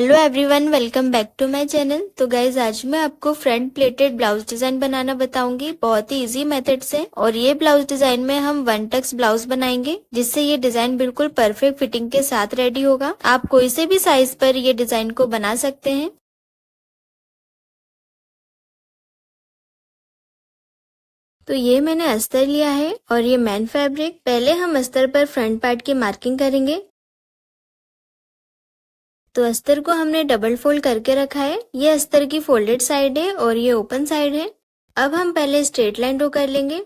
Hello everyone, welcome back to my channel. तो guys आज मैं आपको फ्रंट प्लेटेड ब्लाउज डिजाइन बनाना बताऊंगी बहुत ही इजी मेथड से। और ये ब्लाउज डिजाइन में हम वन टक्स ब्लाउज बनाएंगे, जिससे ये डिजाइन बिल्कुल परफेक्ट फिटिंग के साथ रेडी होगा। आप कोई से भी साइज पर ये डिजाइन को बना सकते हैं। तो ये मैंने अस्तर लिया है और ये मैन फैब्रिक। पहले हम अस्तर पर फ्रंट पार्ट की मार्किंग करेंगे। तो अस्तर को हमने डबल फोल्ड करके रखा है। ये अस्तर की फोल्डेड साइड है और ये ओपन साइड है। अब हम पहले स्ट्रेट लाइन ड्रॉ कर लेंगे।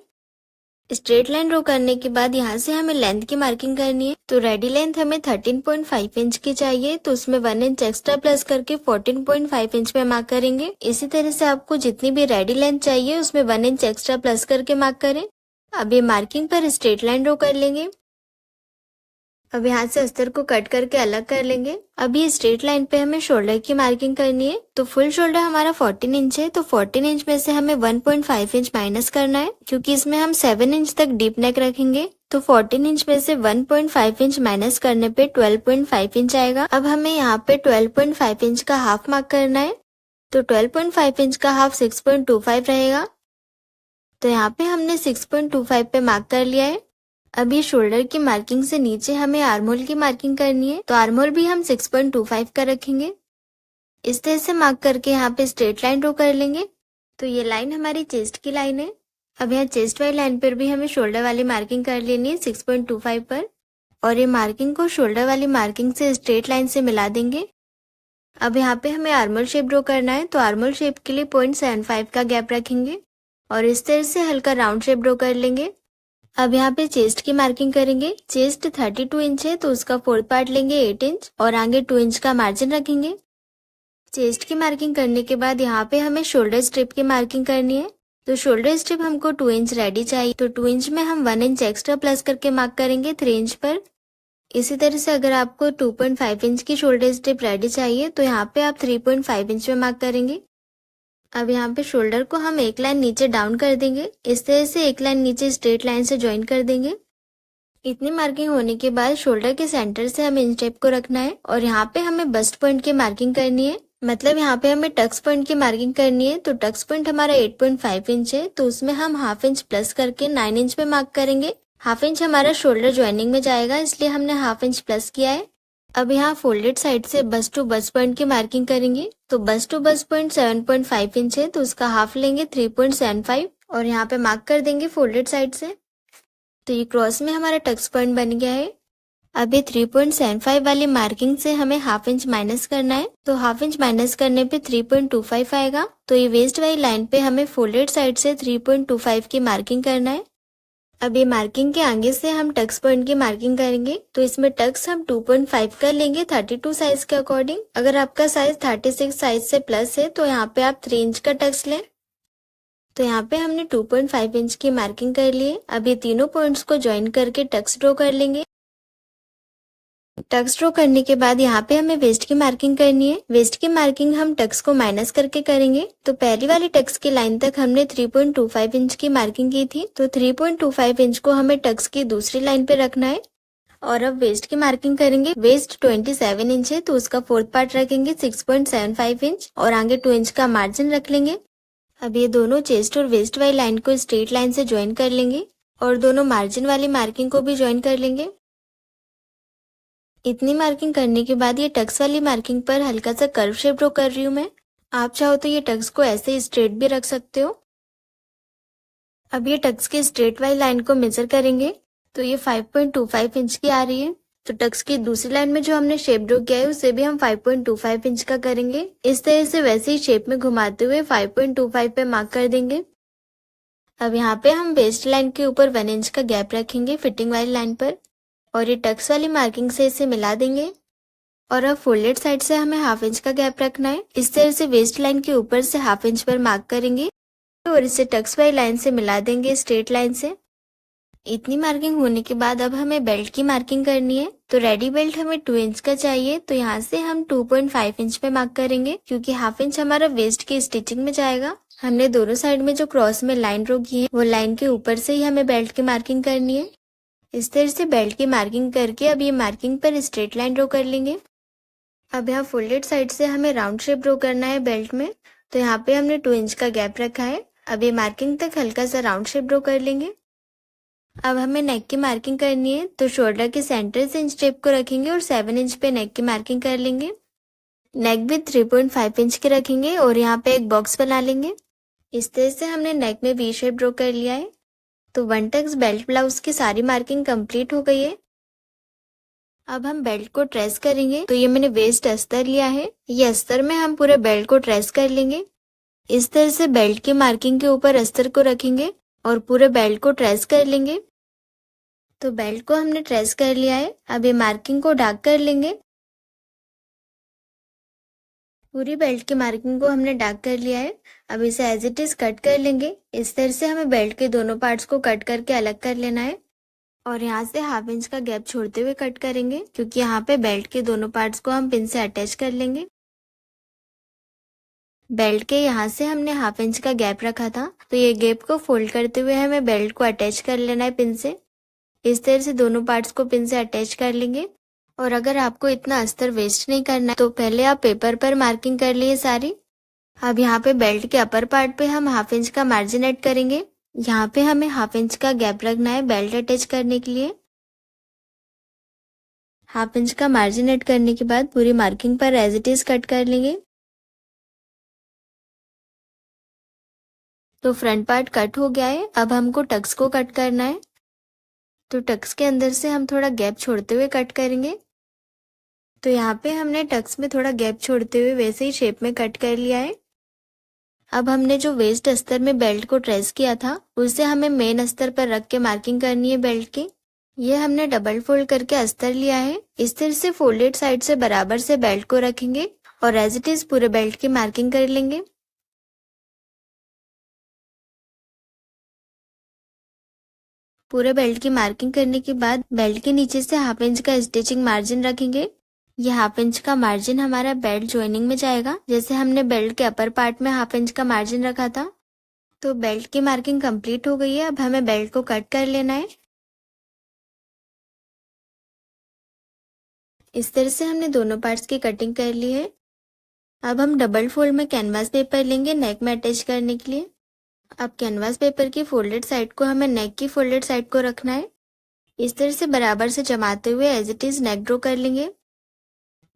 स्ट्रेट लाइन ड्रॉ करने के बाद यहाँ से हमें लेंथ की मार्किंग करनी है। तो रेडी लेंथ हमें 13.5 इंच की चाहिए, तो उसमें 1 इंच एक्स्ट्रा प्लस करके 14.5 इंच पे मार्क करेंगे। इसी तरह से आपको जितनी भी रेडी लेंथ चाहिए उसमें 1 इंच एक्स्ट्रा प्लस करके मार्क करें। अब ये मार्किंग पर स्ट्रेट लाइन ड्रॉ कर लेंगे। अब यहाँ से अस्तर को कट करके अलग कर लेंगे। अब ये स्ट्रेट लाइन पे हमें शोल्डर की मार्किंग करनी है। तो फुल शोल्डर हमारा 14 इंच है, तो 14 इंच में से हमें 1.5 इंच माइनस करना है, क्योंकि इसमें हम 7 इंच तक डीप नेक रखेंगे। तो 14 इंच में से 1.5 इंच माइनस करने पे 12.5 इंच आएगा। अब हमें यहाँ पे 12.5 इंच का हाफ मार्क करना है। तो 12.5 इंच का हाफ 6.25 रहेगा। तो यहाँ पे हमने 6.25 पे मार्क कर लिया है। अब ये शोल्डर की मार्किंग से नीचे हमें आर्म होल की मार्किंग करनी है। तो आर्म होल भी हम 6.25 का रखेंगे। इस तरह से मार्क करके यहाँ पे स्ट्रेट लाइन ड्रॉ कर लेंगे। तो ये लाइन हमारी चेस्ट की लाइन है। अब यहाँ चेस्ट वाली लाइन पर भी हमें शोल्डर वाली मार्किंग कर लेनी है 6.25 पर। और ये मार्किंग को शोल्डर वाली मार्किंग से स्ट्रेट लाइन से मिला देंगे। अब यहाँ पे हमें आर्म होल शेप ड्रॉ करना है। तो आर्म होल शेप के लिए 0.75 का गैप रखेंगे और इस तरह से हल्का राउंड शेप ड्रॉ कर लेंगे। अब यहाँ पे चेस्ट की मार्किंग करेंगे। चेस्ट 32 इंच है, तो उसका फोर्थ पार्ट लेंगे 8 इंच और आगे 2 इंच का मार्जिन रखेंगे। चेस्ट की मार्किंग करने के बाद यहाँ पे हमें शोल्डर स्ट्रिप की मार्किंग करनी है। तो शोल्डर स्ट्रिप हमको 2 इंच रेडी चाहिए। तो 2 इंच में हम 1 इंच एक्स्ट्रा प्लस करके मार्क करेंगे 3 इंच पर। इसी तरह से अगर आपको 2.5 इंच की शोल्डर स्ट्रिप रेडी चाहिए तो यहाँ पे आप 3.5 इंच में मार्क करेंगे। अब यहाँ पे शोल्डर को हम एक लाइन नीचे डाउन कर देंगे। इस तरह से एक लाइन नीचे स्ट्रेट लाइन से ज्वाइन कर देंगे। इतनी मार्किंग होने के बाद शोल्डर के सेंटर से हमें इंच टेप को रखना है और यहाँ पे हमें बस्ट पॉइंट की मार्किंग करनी है। मतलब यहाँ पे हमें टक्स पॉइंट की मार्किंग करनी है। तो टक्स पॉइंट हमारा 8.5 इंच है, तो उसमें हम हाफ इंच प्लस करके 9 इंच पे मार्क करेंगे। हाफ इंच हमारा शोल्डर ज्वाइनिंग में जाएगा, इसलिए हमने हाफ इंच प्लस किया है। अब यहाँ फोल्डेड साइड से बस्ट टू बस्ट पॉइंट की मार्किंग करेंगे। तो bust to bust point 7.5 inch है, तो उसका हाफ लेंगे 3.75 और यहाँ पे मार्क कर देंगे फोल्डेड साइड से। तो ये क्रॉस में हमारा टक्स पॉइंट बन गया है। अब ये 3.75 वाली मार्किंग से हमें हाफ इंच माइनस करना है। तो हाफ इंच माइनस करने पे 3.25 आएगा। तो ये वेस्ट वाली लाइन पे हमें फोल्डेड साइड से 3.25 की मार्किंग करना है। अब ये मार्किंग के आगे से हम टक्स पॉइंट की मार्किंग करेंगे। तो इसमें टक्स हम 2.5 कर लेंगे 32 साइज के अकॉर्डिंग। अगर आपका साइज 36 साइज से प्लस है तो यहाँ पे आप 3 इंच का टक्स लें। तो यहाँ पे हमने 2.5 इंच की मार्किंग कर ली है। अब ये तीनों पॉइंट्स को ज्वाइन करके टक्स ड्रॉ कर लेंगे। टक्स ड्रॉ करने के बाद यहाँ पे हमें वेस्ट की मार्किंग करनी है। वेस्ट की मार्किंग हम टक्स को माइनस करके करेंगे। तो पहली वाली टक्स की लाइन तक हमने 3.25 इंच की मार्किंग की थी। तो 3.25 इंच को हमें टक्स की दूसरी लाइन पे रखना है। और अब वेस्ट की मार्किंग करेंगे। वेस्ट 27 इंच है, तो उसका फोर्थ पार्ट रखेंगे 6.75 इंच और आगे 2 इंच का मार्जिन रख लेंगे। अब ये दोनों चेस्ट और वेस्ट वाली लाइन को स्ट्रेट लाइन से ज्वाइन कर लेंगे और दोनों मार्जिन वाली मार्किंग को भी ज्वाइन कर लेंगे। इतनी मार्किंग करने के बाद ये टक्स वाली मार्किंग पर हल्का सा कर्व शेप ड्रॉ कर रही हूँ मैं। आप चाहो तो ये टक्स को ऐसे ही स्ट्रेट भी रख सकते हो। अब ये टक्स के स्ट्रेट वाली लाइन को मेजर करेंगे। तो ये 5.25 इंच की आ रही है। तो टक्स की दूसरी लाइन में जो हमने शेप ड्रॉ किया है उसे भी हम 5.25 इंच का करेंगे। इस तरह से वैसे ही शेप में घुमाते हुए 5.25 पे मार्क कर देंगे। अब यहाँ पे हम वेस्ट लाइन के ऊपर 1 इंच का गैप रखेंगे फिटिंग वाली लाइन पर और ये टक्स वाली मार्किंग से इसे मिला देंगे। और अब फोल्डेड साइड से हमें हाफ इंच का गैप रखना है। इस तरह से वेस्ट लाइन के ऊपर से हाफ इंच पर मार्क करेंगे और इसे टक्स वाली लाइन से मिला देंगे स्ट्रेट लाइन से। इतनी मार्किंग होने के बाद अब हमें बेल्ट की मार्किंग करनी है। तो रेडी बेल्ट हमें 2 इंच का चाहिए, तो यहाँ से हम 2.5 इंच पे मार्क करेंगे, क्योंकि हाफ इंच हमारा वेस्ट की स्टिचिंग में जाएगा। हमने दोनों साइड में जो क्रॉस में लाइन ड्रॉ की है वो लाइन के ऊपर से ही हमें बेल्ट की मार्किंग करनी है। इस तरह से बेल्ट की मार्किंग करके अब ये मार्किंग पर स्ट्रेट लाइन ड्रॉ कर लेंगे। अब यहाँ फोल्डेड साइड से हमें राउंड शेप ड्रॉ करना है बेल्ट में, तो यहाँ पे हमने 2 इंच का गैप रखा है। अब ये मार्किंग तक हल्का सा राउंड शेप ड्रॉ कर लेंगे। अब हमें नेक की मार्किंग करनी है, तो शोल्डर के सेंटर से इंच टेप को रखेंगे और 7 इंच पे नेक की मार्किंग कर लेंगे। नेक भी 3.5 इंच के रखेंगे और यहाँ पे एक बॉक्स बना लेंगे। इस तरह से हमने नेक में वी शेप ड्रॉ कर लिया है। तो 1 टक्स बेल्ट ब्लाउज की सारी मार्किंग कंप्लीट हो गई है। अब हम बेल्ट को ट्रेस करेंगे, तो ये मैंने वेस्ट अस्तर लिया है। ये अस्तर में हम पूरे बेल्ट को ट्रेस कर लेंगे। इस तरह से बेल्ट की मार्किंग के ऊपर अस्तर को रखेंगे और पूरे बेल्ट को ट्रेस कर लेंगे। तो बेल्ट को हमने ट्रेस कर लिया है। अब ये मार्किंग को डार्क कर लेंगे। पूरी बेल्ट की मार्किंग को हमने डार्क कर लिया है। अब इसे एज इट इज कट कर लेंगे। इस तरह से हमें बेल्ट के दोनों पार्ट्स को कट करके अलग कर लेना है और यहाँ से 1/2 इंच का गैप छोड़ते हुए कट करेंगे, क्योंकि यहाँ पे बेल्ट के दोनों पार्ट्स को हम पिन से अटैच कर लेंगे। बेल्ट के यहाँ से हमने 1/2 इंच का गैप रखा था, तो ये गैप को फोल्ड करते हुए हमें बेल्ट को अटैच कर लेना है पिन से। इस तरह से दोनों पार्ट्स को पिन से अटैच कर लेंगे। और अगर आपको इतना अस्तर वेस्ट नहीं करना है, तो पहले आप पेपर पर मार्किंग कर लिए सारी। अब यहाँ पे बेल्ट के अपर पार्ट पे हम 1/2 इंच का मार्जिन ऐड करेंगे। यहाँ पे हमें 1/2 इंच का गैप रखना है बेल्ट अटैच करने के लिए। 1/2 इंच का मार्जिन ऐड करने के बाद पूरी मार्किंग पर एज इट इज कट कर लेंगे। तो फ्रंट पार्ट कट हो गया है। अब हमको टक्स को कट करना है, तो टक्स के अंदर से हम थोड़ा गैप छोड़ते हुए कट करेंगे। तो यहाँ पे हमने टक्स में थोड़ा गैप छोड़ते हुए वैसे ही शेप में कट कर लिया है। अब हमने जो वेस्ट अस्तर में बेल्ट को ट्रेस किया था, उसे हमें मेन अस्तर पर रख के मार्किंग करनी है बेल्ट की। ये हमने डबल फोल्ड करके अस्तर लिया है। इस तरह से फोल्डेड साइड से बराबर से बेल्ट को रखेंगे और एज इट इज पूरे बेल्ट की मार्किंग कर लेंगे। पूरे बेल्ट की मार्किंग करने के बाद बेल्ट के नीचे से 1/2 इंच का स्टिचिंग मार्जिन रखेंगे। ये 1/2 इंच का मार्जिन हमारा बेल्ट ज्वाइनिंग में जाएगा, जैसे हमने बेल्ट के अपर पार्ट में 1/2 इंच का मार्जिन रखा था। तो बेल्ट की मार्किंग कंप्लीट हो गई है। अब हमें बेल्ट को कट कर लेना है। इस तरह से हमने दोनों पार्ट्स की कटिंग कर ली है। अब हम डबल फोल्ड में कैनवास पेपर लेंगे नेक में अटैच करने के लिए। अब कैनवास पेपर की फोल्डेड साइड को हमें नेक की फोल्डेड साइड को रखना है। इस तरह से बराबर से जमाते हुए as it is neck draw कर लेंगे।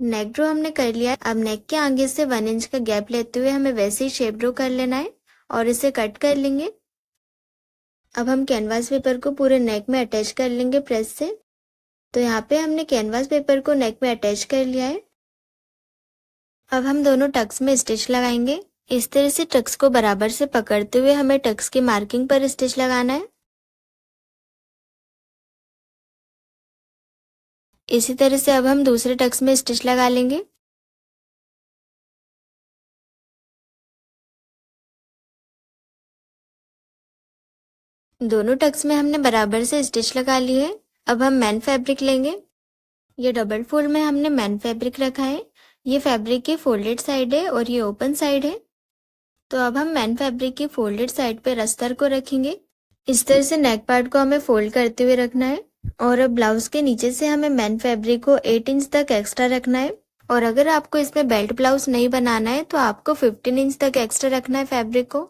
नेक ड्रॉ हमने कर लिया है। अब नेक के आगे से 1 इंच का गैप लेते हुए हमें वैसे ही शेप ड्रॉ कर लेना है और इसे कट कर लेंगे। अब हम कैनवास पेपर को पूरे नेक में अटैच कर लेंगे प्रेस से। तो यहाँ पे हमने कैनवास पेपर को नेक में अटैच कर लिया है। अब हम दोनों टक्स में स्टिच लगाएंगे। इस तरह से टक्स को बराबर से पकड़ते हुए हमें टक्स की मार्किंग पर स्टिच लगाना है। इसी तरह से अब हम दूसरे टक्स में स्टिच लगा लेंगे। दोनों टक्स में हमने बराबर से स्टिच लगा ली है। अब हम मैन फैब्रिक लेंगे। ये डबल फोल्ड में हमने मैन फैब्रिक रखा है। ये फैब्रिक की फोल्डेड साइड है और ये ओपन साइड है। तो अब हम मैन फैब्रिक की फोल्डेड साइड पे अस्तर को रखेंगे। इस तरह से नेक पार्ट को हमें फोल्ड करते हुए रखना है और अब ब्लाउज के नीचे से हमें मैन फैब्रिक को 8 इंच तक एक्स्ट्रा रखना है। और अगर आपको इसमें बेल्ट ब्लाउज नहीं बनाना है, तो आपको 15 इंच तक एक्स्ट्रा रखना है फैब्रिक को।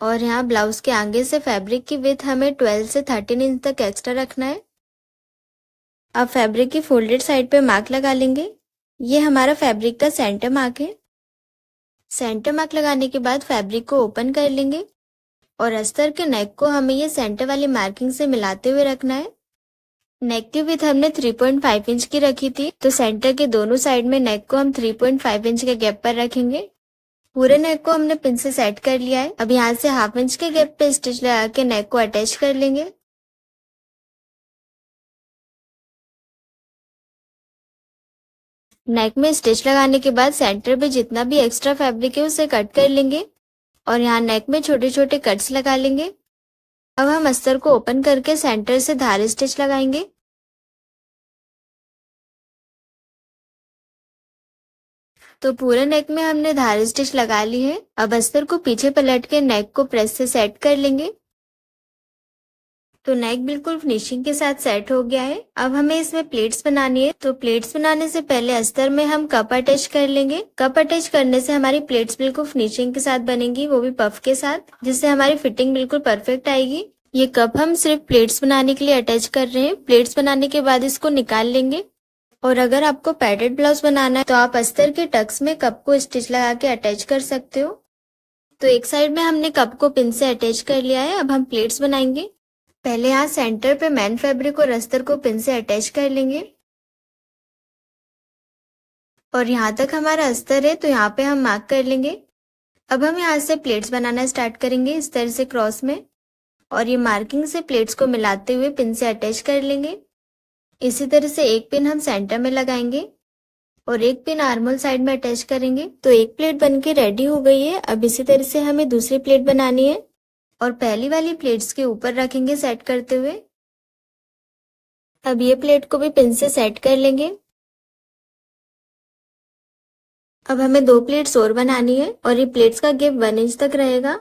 और यहाँ ब्लाउज के आगे से फैब्रिक की विड्थ हमें 12 से 13 इंच तक एक्स्ट्रा रखना है। अब फैब्रिक की फोल्डेड साइड पे मार्क लगा लेंगे। ये हमारा फैब्रिक का सेंटर मार्क है। सेंटर मार्क लगाने के बाद फैब्रिक को ओपन कर लेंगे और अस्तर के नेक को हमें ये सेंटर वाली मार्किंग से मिलाते हुए रखना है। नेक की विड्थ हमने 3.5 इंच की रखी थी, तो सेंटर के दोनों साइड में नेक को हम 3.5 इंच के गैप पर रखेंगे। पूरे नेक को हमने पिन से सेट कर लिया है। अब यहाँ से 1/2 इंच के गैप पे स्टिच लगा के नेक को अटैच कर लेंगे। नेक में स्टिच लगाने के बाद सेंटर पे जितना भी एक्स्ट्रा फैब्रिक है उसे कट कर लेंगे और यहाँ नेक में छोटे छोटे कट्स लगा लेंगे। अब हम अस्तर को ओपन करके सेंटर से धारी स्टिच लगाएंगे। तो पूरे नेक में हमने धारी स्टिच लगा ली है। अब अस्तर को पीछे पलट के नेक को प्रेस से सेट कर लेंगे। तो नेक बिल्कुल फिनिशिंग के साथ सेट हो गया है। अब हमें इसमें प्लेट्स बनानी है। तो प्लेट्स बनाने से पहले अस्तर में हम कप अटैच कर लेंगे। कप अटैच करने से हमारी प्लेट्स बिल्कुल फिनिशिंग के साथ बनेंगी, वो भी पफ के साथ, जिससे हमारी फिटिंग बिल्कुल परफेक्ट आएगी। ये कप हम सिर्फ प्लेट्स बनाने के लिए अटैच कर रहे हैं। प्लेट्स बनाने के बाद इसको निकाल लेंगे। और अगर आपको पैडेड ब्लाउज बनाना है तो आप अस्तर के टक्स में कप को स्टिच लगा के अटैच कर सकते हो। तो एक साइड में हमने कप को पिन से अटैच कर लिया है। अब हम प्लेट्स बनाएंगे। पहले यहाँ सेंटर पे मैन फैब्रिक और अस्तर को पिन से अटैच कर लेंगे। और यहाँ तक हमारा अस्तर है तो यहाँ पे हम मार्क कर लेंगे। अब हम यहाँ से प्लेट्स बनाना स्टार्ट करेंगे इस तरह से क्रॉस में, और ये मार्किंग से प्लेट्स को मिलाते हुए पिन से अटैच कर लेंगे। इसी तरह से एक पिन हम सेंटर में लगाएंगे और एक पिन आर्मोल साइड में अटैच करेंगे। तो एक प्लेट बनके रेडी हो गई है। अब इसी तरह से हमें दूसरी प्लेट बनानी है और पहली वाली प्लेट्स के ऊपर रखेंगे सेट करते हुए। अब ये प्लेट को भी पिन से सेट कर लेंगे। अब हमें 2 प्लेट्स और बनानी है और ये प्लेट्स का गैप 1 इंच तक रहेगा।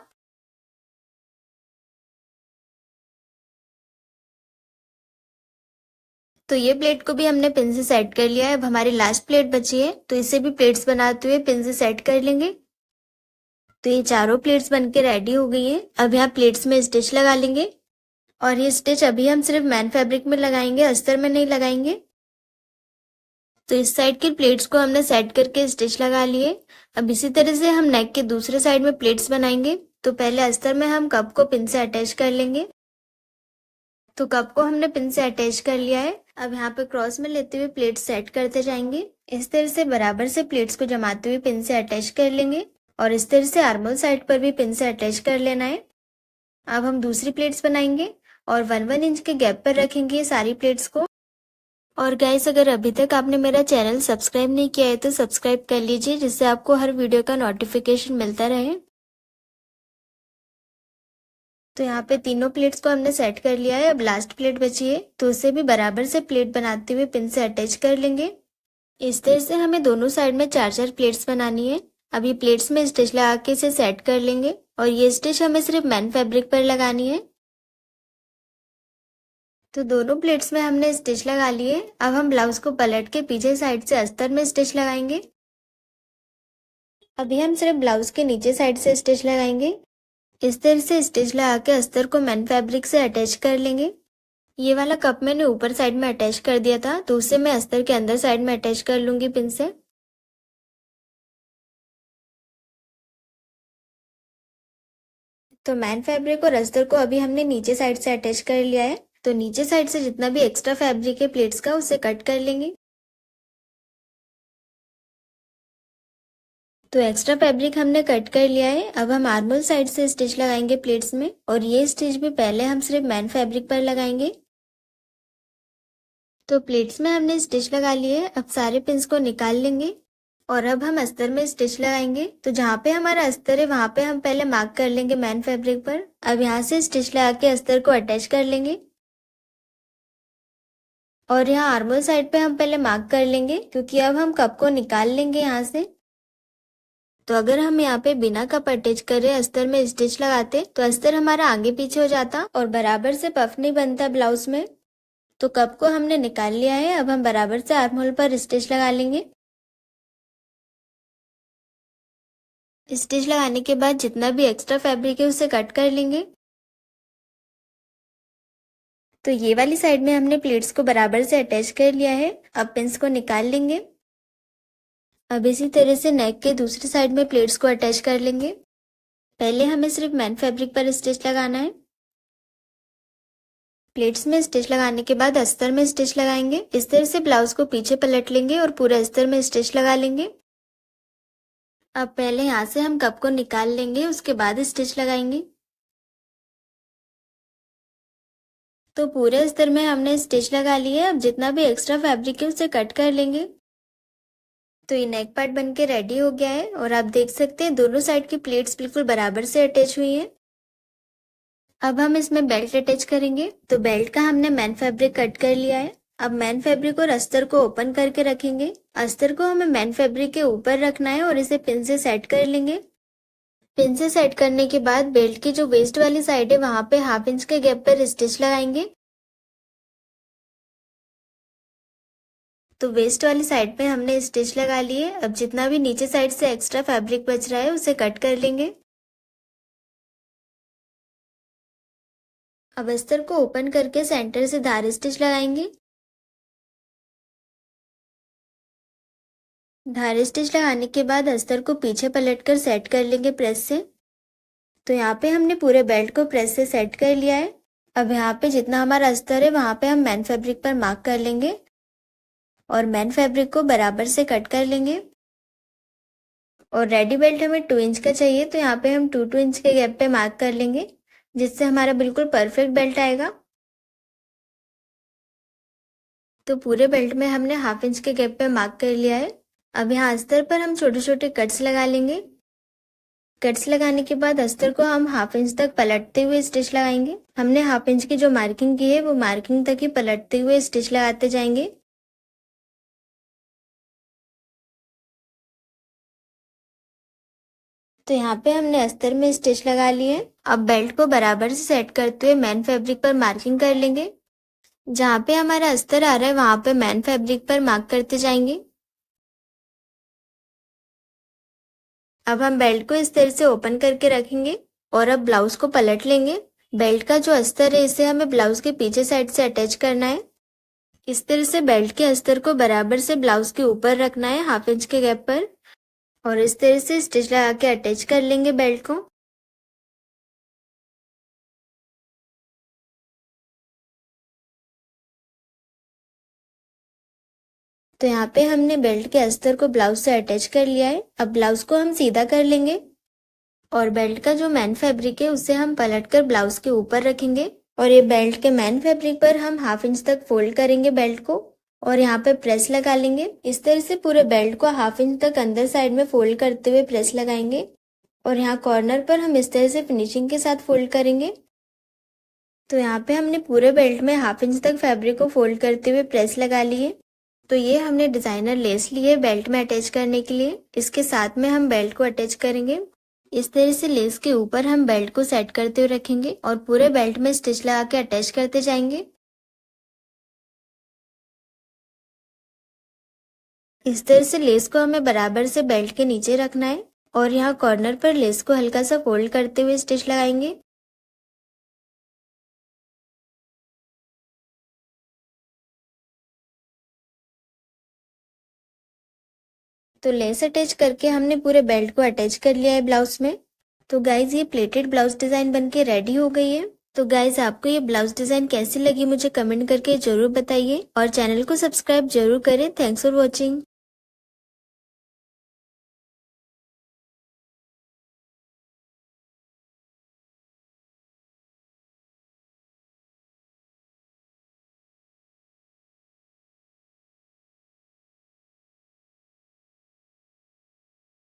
तो ये प्लेट को भी हमने पिन से सेट कर लिया है। अब हमारी लास्ट प्लेट बची है तो इसे भी प्लेट्स बनाते हुए पिन से सेट कर लेंगे। तो ये चारों प्लेट्स बनके रेडी हो गई है। अब यहाँ प्लेट्स में स्टिच लगा लेंगे और ये स्टिच अभी हम सिर्फ मैन फैब्रिक में लगाएंगे, अस्तर में नहीं लगाएंगे। तो इस साइड की प्लेट्स को हमने सेट करके स्टिच लगा लिए। अब इसी तरह से हम नेक के दूसरे साइड में प्लेट्स बनाएंगे। तो पहले अस्तर में हम कप को पिन से अटैच कर लेंगे। तो कप को हमने पिन से अटैच कर लिया है। अब यहाँ पे क्रॉस में लेते हुए प्लेट्स सेट करते जाएंगे। इस तरह से बराबर से प्लेट्स को जमाते हुए पिन से अटैच कर लेंगे और इस तरह से आर्मोल साइड पर भी पिन से अटैच कर लेना है। अब हम दूसरी प्लेट्स बनाएंगे और 1-1 इंच के गैप पर रखेंगे सारी प्लेट्स को। और गाइस, अगर अभी तक आपने मेरा चैनल सब्सक्राइब नहीं किया है तो सब्सक्राइब कर लीजिए, जिससे आपको हर वीडियो का नोटिफिकेशन मिलता रहे। तो यहाँ पे तीनों प्लेट्स को हमने सेट कर लिया है। अब लास्ट प्लेट बची है तो उसे भी बराबर से प्लेट बनाते हुए पिन से अटैच कर लेंगे। इस तरह से हमें दोनों साइड में 4-4 प्लेट्स बनानी है। अब ये प्लेट्स में स्टिच लगा के इसे सेट कर लेंगे और ये स्टिच हमें सिर्फ मैन फैब्रिक पर लगानी है। तो दोनों प्लेट्स में हमने स्टिच लगा लिए। अब हम ब्लाउज को पलट के पीछे साइड से अस्तर में स्टिच लगाएंगे। अभी हम सिर्फ ब्लाउज के नीचे साइड से स्टिच लगाएंगे। इस तरह से स्टिच लगा के अस्तर को मैन फैब्रिक से अटैच कर लेंगे। ये वाला कप मैंने ऊपर साइड में अटैच कर दिया था तो उसे मैं अस्तर के अंदर साइड में अटैच कर लूंगी पिन से। तो मैन फैब्रिक और अस्तर को अभी हमने नीचे साइड से अटैच कर लिया है। तो नीचे साइड से जितना भी एक्स्ट्रा फैब्रिक है प्लेट्स का उसे कट कर लेंगे। तो एक्स्ट्रा फैब्रिक हमने कट कर लिया है। अब हम आर्मोल साइड से स्टिच लगाएंगे प्लेट्स में और ये स्टिच भी पहले हम सिर्फ मैन फैब्रिक पर लगाएंगे। तो प्लेट्स में हमने स्टिच लगा लिए। अब सारे पिंस को निकाल लेंगे और अब हम अस्तर में स्टिच लगाएंगे। तो जहाँ पे हमारा अस्तर है वहां पे हम पहले मार्क कर लेंगे मैन फैब्रिक पर। अब यहाँ से स्टिच लगा के अस्तर को अटैच कर लेंगे और यहाँ आर्मोल साइड पे हम पहले मार्क कर लेंगे, क्योंकि अब हम कप को निकाल लेंगे यहाँ से। तो अगर हम यहाँ पे बिना कप अटैच करे अस्तर में स्टिच लगाते तो अस्तर हमारा आगे पीछे हो जाता और बराबर से पफ नहीं बनता ब्लाउज में। तो कप को हमने निकाल लिया है। अब हम बराबर से आर्म होल पर स्टिच लगा लेंगे। स्टिच लगाने के बाद जितना भी एक्स्ट्रा फैब्रिक है उसे कट कर लेंगे। तो ये वाली साइड में हमने प्लेट्स को बराबर से अटैच कर लिया है। अब पिंस को निकाल लेंगे। अब इसी तरह से नेक के दूसरी साइड में प्लेट्स को अटैच कर लेंगे। पहले हमें सिर्फ मैन फैब्रिक पर स्टिच लगाना है। प्लेट्स में स्टिच लगाने के बाद अस्तर में स्टिच लगाएंगे। इस तरह से ब्लाउज को पीछे पलट लेंगे और पूरे अस्तर में स्टिच लगा लेंगे। अब पहले यहाँ से हम कप को निकाल लेंगे, उसके बाद स्टिच लगाएंगे। तो पूरे अस्तर में हमने स्टिच लगा ली है। अब जितना भी एक्स्ट्रा फैब्रिक है उसे कट कर लेंगे। तो ये नेक पार्ट बनके रेडी हो गया है और आप देख सकते हैं दोनों साइड की प्लेट्स बिल्कुल बराबर से अटैच हुई हैं। अब हम इसमें बेल्ट अटैच करेंगे। तो बेल्ट का हमने मैन फैब्रिक कट कर लिया है। अब मैन फैब्रिक और अस्तर को ओपन करके रखेंगे। अस्तर को हमें मैन फैब्रिक के ऊपर रखना है और इसे पिन से सेट कर लेंगे। पिन से सेट करने के बाद बेल्ट की जो वेस्ट वाली साइड है वहां पे 1/2 इंच के गैप पर स्टिच लगाएंगे। तो वेस्ट वाली साइड पे हमने स्टिच लगा लिए। अब जितना भी नीचे साइड से एक्स्ट्रा फैब्रिक बच रहा है उसे कट कर लेंगे। अब अस्तर को ओपन करके सेंटर से धार स्टिच लगाएंगे। धार स्टिच लगाने के बाद अस्तर को पीछे पलटकर सेट कर लेंगे प्रेस से। तो यहाँ पे हमने पूरे बेल्ट को प्रेस से सेट कर लिया है। अब यहाँ पे जितना हमारा अस्तर है वहां पे हम मेन फैब्रिक पर मार्क कर लेंगे और मेन फैब्रिक को बराबर से कट कर लेंगे। और रेडी बेल्ट हमें 2 इंच का चाहिए, तो यहाँ पे हम 2 इंच के गैप पे मार्क कर लेंगे, जिससे हमारा बिल्कुल परफेक्ट बेल्ट आएगा। तो पूरे बेल्ट में हमने 1/2 इंच के गैप पे मार्क कर लिया है। अब यहाँ अस्तर पर हम छोटे छोटे कट्स लगा लेंगे। कट्स लगाने के बाद अस्तर को हम 1/2 इंच तक पलटते हुए स्टिच लगाएंगे। हमने 1/2 इंच की जो मार्किंग की है वो मार्किंग तक ही पलटते हुए स्टिच लगाते जाएंगे। तो यहाँ पे हमने अस्तर में स्टिच लगा लिए। अब बेल्ट को बराबर से सेट करते हुए मेन फैब्रिक पर मार्किंग कर लेंगे। जहाँ पे हमारा अस्तर आ रहा है वहां पे मेन फैब्रिक पर मार्क करते जाएंगे। अब हम बेल्ट को इस तरह से ओपन करके रखेंगे और अब ब्लाउज को पलट लेंगे। बेल्ट का जो अस्तर है इसे हमें ब्लाउज के पीछे साइड से अटैच करना है। इस तरह से बेल्ट के अस्तर को बराबर से ब्लाउज के ऊपर रखना है 1/2 इंच के गैप पर और इस तरह से स्टिच लगा के अटैच कर लेंगे बेल्ट को। तो यहाँ पे हमने बेल्ट के अस्तर को ब्लाउज से अटैच कर लिया है। अब ब्लाउज को हम सीधा कर लेंगे और बेल्ट का जो मेन फैब्रिक है उसे हम पलटकर ब्लाउज के ऊपर रखेंगे और ये बेल्ट के मेन फैब्रिक पर हम 1/2 इंच तक फोल्ड करेंगे बेल्ट को और यहाँ पे प्रेस लगा लेंगे। इस तरह से पूरे बेल्ट को 1/2 इंच तक अंदर साइड में फोल्ड करते हुए प्रेस लगाएंगे और यहाँ कॉर्नर पर हम इस तरह से फिनिशिंग के साथ फोल्ड करेंगे। तो यहाँ पे हमने पूरे बेल्ट में 1/2 इंच तक फैब्रिक को फोल्ड करते हुए प्रेस लगा लिए। तो ये हमने डिजाइनर लेस ली है बेल्ट में अटैच करने के लिए। इसके साथ में हम बेल्ट को अटैच करेंगे। इस तरह से लेस के ऊपर हम बेल्ट को सेट करते हुए रखेंगे और पूरे बेल्ट में स्टिच लगा के अटैच करते जाएंगे। इस तरह से लेस को हमें बराबर से बेल्ट के नीचे रखना है और यहाँ कॉर्नर पर लेस को हल्का सा फोल्ड करते हुए स्टिच लगाएंगे। तो लेस अटैच करके हमने पूरे बेल्ट को अटैच कर लिया है ब्लाउज में। तो गाइज ये प्लेटेड ब्लाउज डिजाइन बनके रेडी हो गई है। तो गाइज आपको ये ब्लाउज डिजाइन कैसी लगी मुझे कमेंट करके जरूर बताइए और चैनल को सब्सक्राइब जरूर करें। Thanks for watching.